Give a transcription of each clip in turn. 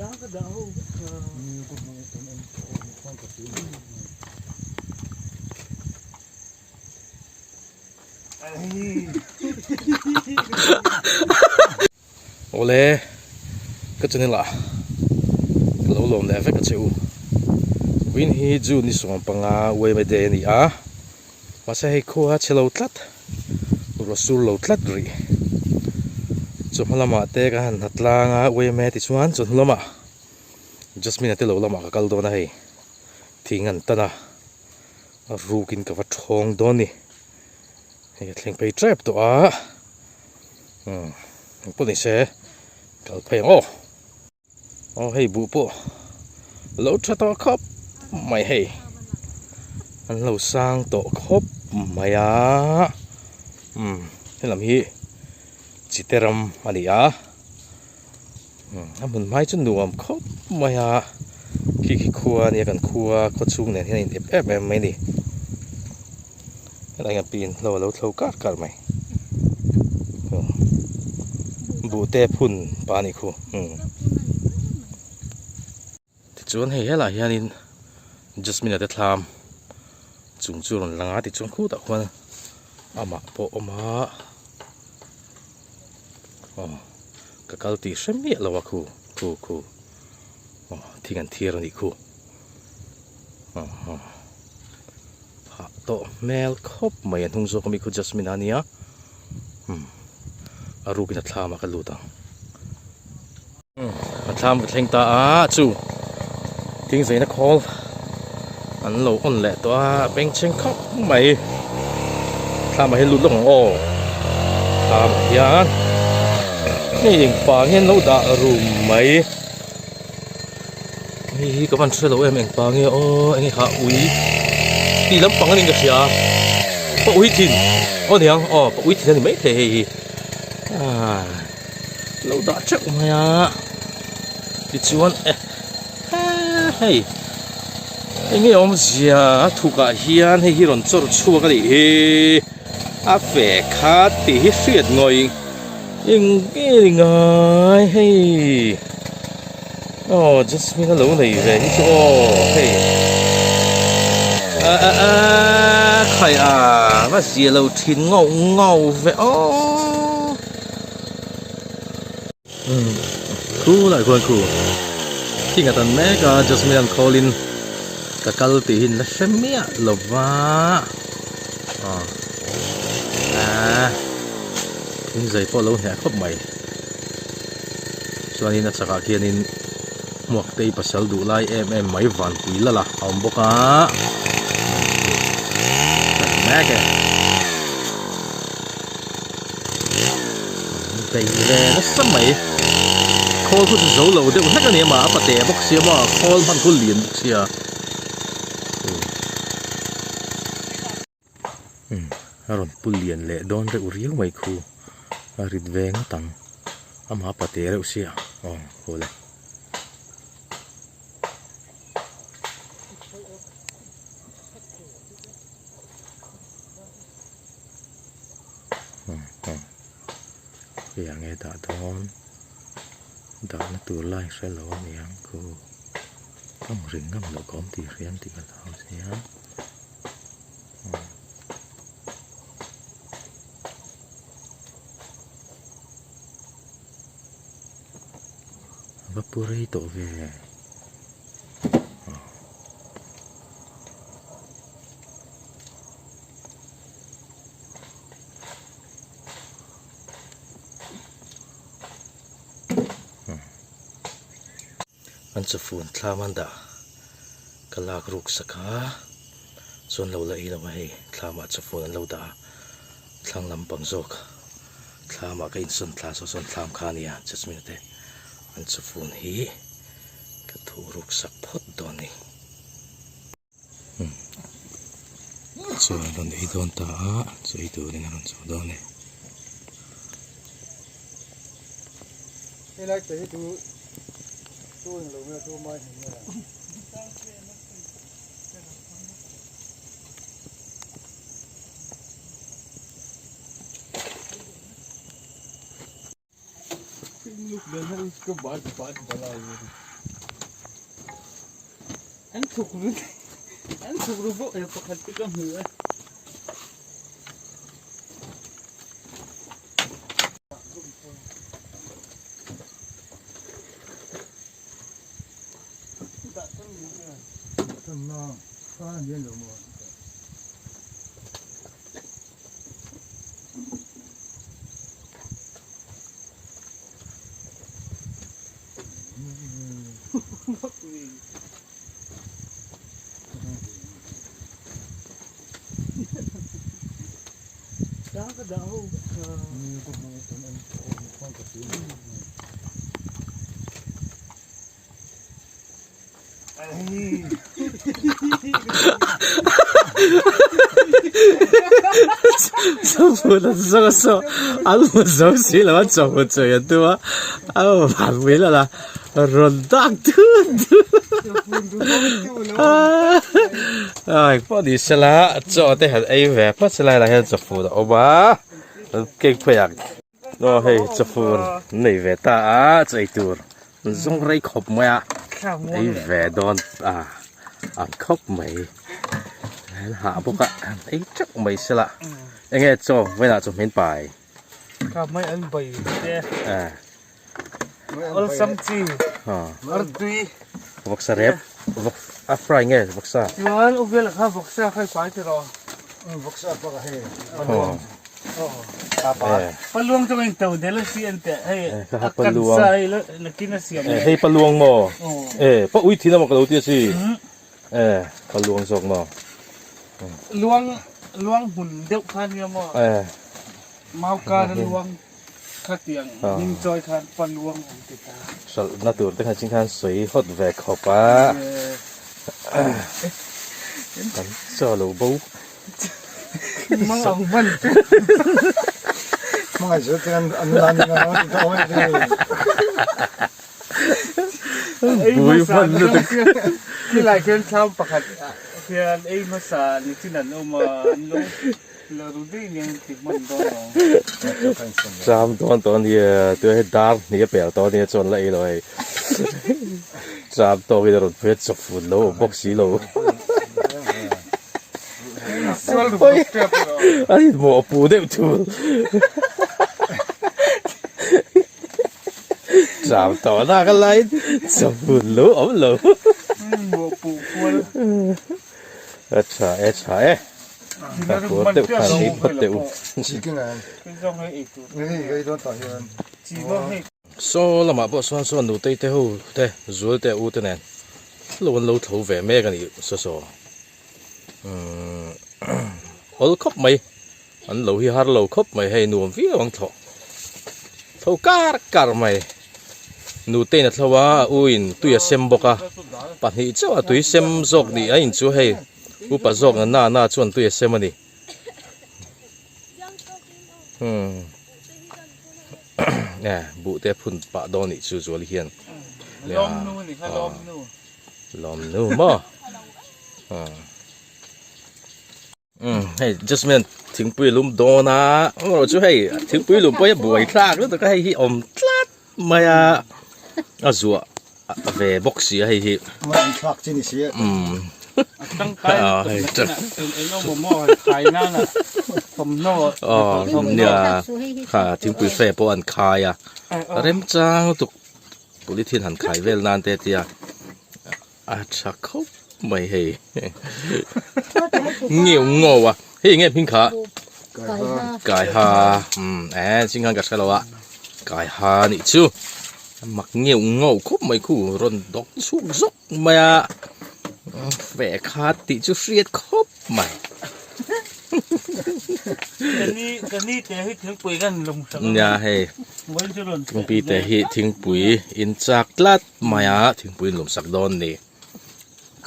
โอเล่ก็จะนี่ล่ะเราลงแล้วก็จะวินฮีจูนี่ส่งปังอาเวไม่เดนี่ว่าจะให้คัวเชลล์ทัดรสูลทัดรีจนละมาเตะกันหัดลางเวไม่ติดชวนจนละมา just มีนาทีเราละมาก็กลโดนให้ทิ้งอันตันรูกินกับวัดทองโดนนี่ให้เลี้ยงไปเจ็บตัวปุ่นนี่เช่กัลเพงโอ้ให้บุปเราจะต่อครบไม่ให้อันเราสร้างต่อครบไม่ให้ลำฮีจิตเตอร์มอันนี้ถ้ามันไม่จนดูครบไม่ขี้คัวเนี่ยกันคัวก็ชุ่มเนี่ยที่นี่ไม่ดีอะไรกันปีนเรากัดไหมบูเต้พุ่นปานิคูที่จวนเฮียล่ะเฮียนิน just มีนาทีทำจุงจุนหลังที่จวนคู่ตะควันมาโปมาก็กลตีเสมีแล้ววะคู่ที่กันเทียร์นี่คู่โตเมลคบไม่ยันทุ่งโซก็มีคู่ just มีนานี่อารูกินทามากันลูตังทำกับเทงตาจูทิ้งใส่นักคอลอันเราอ่อนแหละตัวเป็นเชงคบไม่ทำมาให้ลุดลงทำยันนี่ยังฟังเห็นเราด่ารู้ไหมนี่ก็มันเชื่อเราเองฟังเงี้ยไอ้นี่ข้าอุ้ยตีลำปังนี่ก็เสียปะอุ้ยทิ้งเนี่ยปะอุ้ยทิ้งนี่ไม่เท่เราด่าจักไหมที่ชวนเฮ้ยไอ้เงี้ยผมเสียถูกเฮียนให้ฮิรอนจอดชัวกันดิเฟคาตีให้เสียดงอยยังไงเฮ้ยjust มีนั่นหลงไหนเลยที่เฮ้ยใครมาเสียเราทิ้งเงาเว้คู่หลายคนคู่ที่กันตอนแม่ก็ just มีอันคอลินกับกาลตีหินและเชมีอะหลบว่าทิ้งใจพอเราเนี่ยครบใหม่ส่วนนี้นักสักการนินหมวกตีปัสสาวะดูไล่ไม่หวานปุ๋ยละเอาบกแม่แกตีเลยนะสมัยคอคุณจะเราเดี๋ยวนั่นก็เนี่ยมาปะเตะบอกเสียว่าคอมันคุณเลียนเสียอารมณ์ปุ่นเลียนเละโดนไปอุริยไม่คู่ริดเวงตังมาปะเตะเราเสียโหเลยอย่างไงตาดอนดอนตัวไล่ใส่เราเนี่ยกูต้องริงกับเราก้มตีเรียนตีกันเราเสียว่าปุริโตเวมันจะฝุ่นคลามันด่ากลากรุกสักส่วนเราละอีเราไม่คลามาจะฝุ่นเราด่าทางลำปังโจกคลามาก็อินส่วนคลาส่วนคลามขานี่จะสมิเตมันจะฝุ่นฮีก็ถูรุกสักพอดโดนนี่ส่วนโดนอีโดนตาส่วนอีตัวนี่นะส่วนโดนนี่นี่แหละจะให้ดูตู้หรือไม่ตู้ไม้เห็นไหมลูกเดินให้ก็บาดบาลาอยู่ อันถูกหรืออันถูกหรือพวกเออปกติก็หัวต้นน้องฟ้าเย็นหรือมั้งดาวก็ดาวนี่ก็มองต้นอันฟ้ากระตุ้นไอ้ 政府的这个时候，俺们熟悉了，我走不走也多，俺们返回来了，人大嘟嘟，哎，不你是啦，做的还哎喂，不是来了还做服的，好吧？给不呀？哦嘿，做服，你喂ta啊，这一多，中来口么呀？ ข้าวม้ว ไอ้ น แหวดอนคบไหมหาพวกไอ้จักไม่ใช่ละยังไงโจเวลาจะเห็นไป ข้าวไม่อันใบเจ้ Ol Ol samci, อ๋อ ardui. พวกสเรปพวกอัฟไรไงพวกซา Yuan uvel kha boksa khai pai ti ro. Boksa pa ka he. อ๋อ Tapa. Paluang to ing tau dela si ante. Hey, kha paluang. sai la nakina siam. ให้ปลวงมอ Oh. ปะอุ้ยทีนั้นมันก็รู้ที่สิปลวงสกมอ Luang hun deuh khan ya mo. Mau ka luang kha tiang. Ning choi khan paluang hun ti ta. สนาตัวตั้งแต่ชิงทันสวยฮอดแวกขอบป้าโจลูบู Mang ang man. Mga jotan ano lang nga ito ay di. บุยฟันเลย Ki lai ken cham pakhat. Kian ei masa ni tinan o ma no. Laru di ni ti man do. จามตอนนี้ตัวให้ดาร์นี่เปล่าตอนนี้จนเลยเลยจามตัวที่เราเพื่อจะฝุ่นโลบ็อกซี่โล Sol bukta pero. อันนี้หมอปูเด็บทูจามตัวน่ากันเลยจะฝุ่นโลอ๋อโล Mo pu pul. เอ็ดชาแต่ปวดเด็บขานี้ปวดเด็บ Chicken an. Cái dòng ấy ít tụt. Ni ga ito ta yan. Chỉ có hết. โซ่ละมาบ่ส่วนดูเตะหูเตะรัวเตะอูเตะเนี่ยเราวันเราถูแหวนแม่กันนี่ส่我都吸咪，俺老去下路吸咪係弄飛往頭，頭加咪，弄啲那頭話，烏人對啊sem bok啊，白起就話對sem zok你，啊人就係，烏白zok啊那轉對啊sem啊你，誒，冇得盤白多你做咗呢樣， Lom nu ni kha lom nu. 諗นู่麼？hey Jasmine ถึงปุยลุมโดนะเราช่วยถึงปุยลุมไปบ่อยคลากแล้วแต่ก็ให้ที่อมทลัดมาจัวเวบ็อกซี่ให้ที่ Mga truck chini siya. Tăng cái. Em nó một mò khai na nè. Phẩm nó. อ๋อเนี่ยค่ะถึงปุยเฟ่ปอนคายเริ่มจ้างตุกปุริทินหันขายเวลนานเตียอาชักเขาไม่ให้เงี้ยวงอวะเฮ้ยเงี้ยพิงขากายฮาจริงๆกัดกันแล้วอะกายฮานี่ชูมักเงี้ยวงอคบไม่คู่รอนดอกสุกซกมาแฝงขาติจูเสียดคบไม่ Cái ní thế hết tiếng quỷ gần lùng sẵn. อย่าให้ Vẫn chưa lần. บางปีแต่หิทิ้งปุ๋ยอินจากลัดมาทิ้งปุ๋ยหลุมสักดอนนี่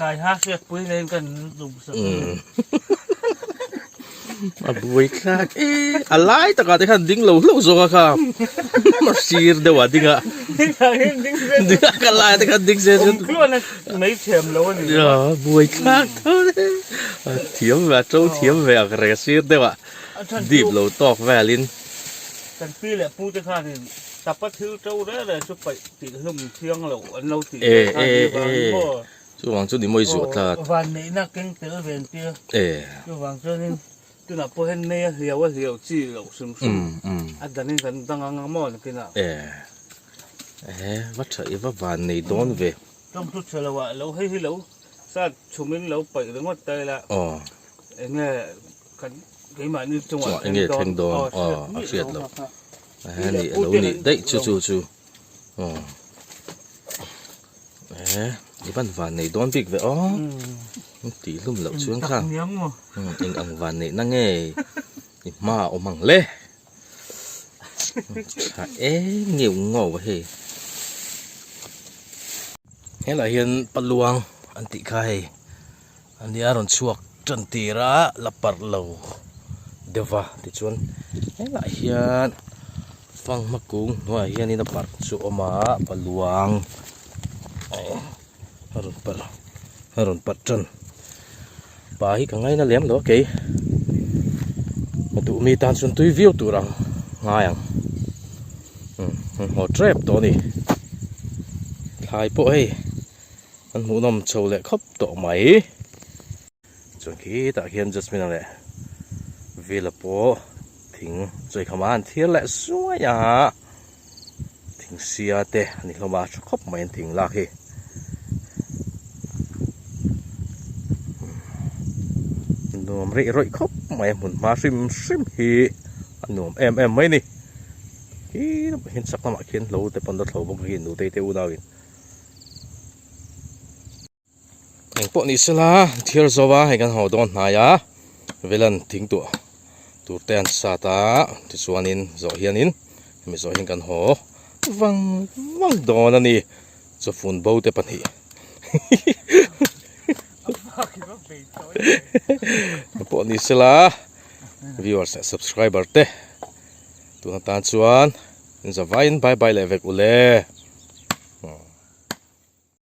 Cài hát việc quỷ lên gần lùng sẵn. บุยครับอะไรแต่ก็ที่ขันดิ้งเราโซครับมาซีร์เดี๋ยวดิ้งอ่ะ ดิ้งกันไรแต่ขันดิ้งเสีย Cũng cứ là mấy thèm lâu này. บุยครับเทียมแบบโจ้เทียมแบบอะไรซีร์เดี๋ยวดิบเราตอกแวลิน Thằng phi là phu cho khá thì tập bắt thứ trâu đó là chụp phải tỉ hâm thiêng lâu lâu tỉ. chu wang chu ni moi zu ta van này na kinh tế về kia chu vàng cho nên tu na po hen ne hiểu chi lo sum anh nên cần tăng ngang mò cái nào vắt sợi vắt vàn này đón về trong chút chờ là lâu hay lâu sao chúng mình lâu bảy đến mất tay là nghe cái mà như trong anh nghe thanh đòn chuyện rồi này lâu này đấy chu cái bàn vàn này đón việc vậy tí lùm lậu xuống khang anh ăn vàn này năng nghe mà ôm măng lê nhiều ngầu vậy thế là hiện bắt luang anh tị khai anh đi ăn chuột trần tì ra là bắt lầu deva thì chuan thế là hiện phăng mắc cung ngoài hiện đi là bắt chuột mà bắt luang harun bắt trần bà hi cả ngày nó lém đó kì mà tụ mi tan xuân tùy view tụ rằng ngay à họ trap đó đi hai bộ ấy anh muốn nằm trâu lại khóc tổ máy chuẩn khi tại hiện Jasmine này vì là bộ thỉnh rồi không ăn thiết lại xuống nhà thỉnh xia tê anh không mà khóc mà anh thỉnh lạc hi nôm rị rọi khóc mà em muốn mà sim hi anh nôm em mấy nè hi nó hiện sắc mà khiến lâu tới phần đất lâu bốc hiện đủ tê tê u nào kì anh bộ ní sila thier zova hay kan hậu don na ya velan thing tu tu ten sa ta ti chuanin zo hianin mi zo hin kan ho wang don ani cho phun bo te pan hi bộ ní sila viewers subscriber te tu na tan chuan in za vain bye bye le vek ule